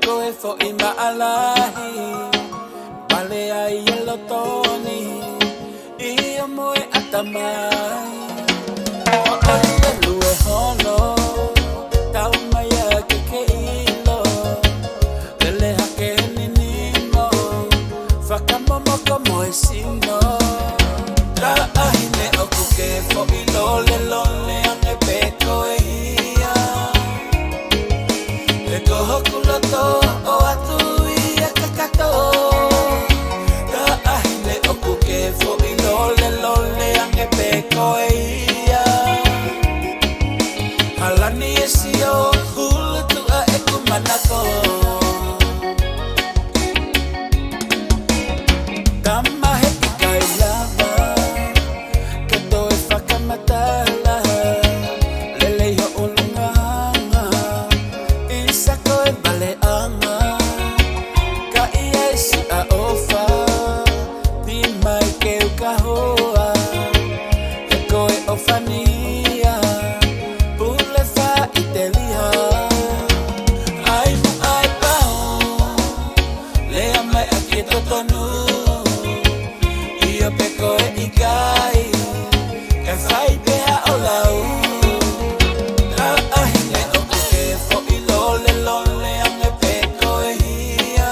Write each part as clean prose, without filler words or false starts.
koe fo I maalahi Pale ai yelo toni Ia moe atamai O ai e lue hono Tau mai a ke ilo Lele hake ninimo Whakamomoko moe sino Ra ahine o kuke fo I lole lole ange peko e hia E koho kuloto o atu I a kakato Ra ahine o kuke fo I lole lole ange peko e hia Halani e sio hulu tua e kumanako Tamahe I kai lava Kato e whakamatala Lele ho ulunganga Isako e baleanga Ka ia e si a ofa Di mai ke ukahoa E koe ofania Pule wha I te liha Ai mu ai pao Lea mai a ki totonu Ia pe koe I kai Ka whai pea o lau Ra ahine o kuke fo I lole lole ange pe koe hia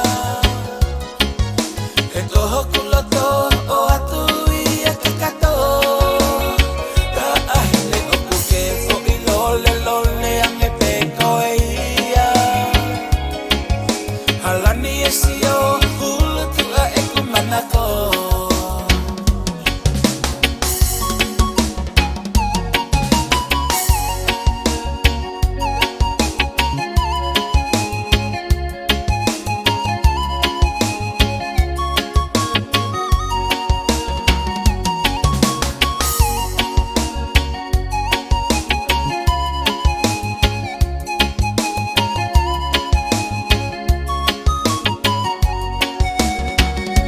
He koho kuloto o atu Ia kakato Ra ahine o kuke fo I lole lole ange pe koe hia Halani e sio hulu tua e kumanako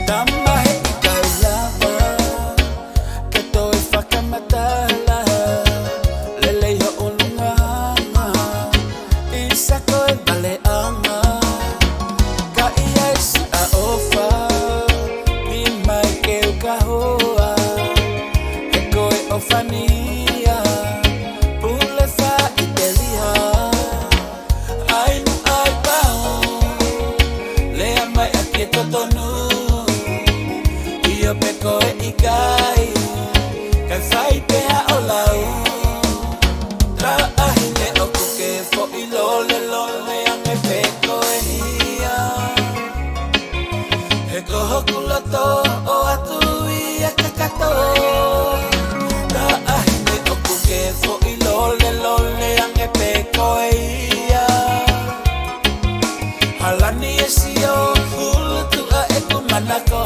Tamahe I kai lava Kato e whakamatala Lele ho ulunganga Isako e baleanga Ka ia e si a ofa Di mai ke ukahoa E koe ofania Pule wha I te liha Ai nu ai pao Lea mai a ke totonu Ia pe koe I kai Ka whai pea o lau Ra ahine o kuke fo I lole lole ange pe koe hia He koho kuloto o atu Ia kakato Ra ahine o kuke fo I lole lole ange pe koe hia Halani e sio hulu tua e kumanako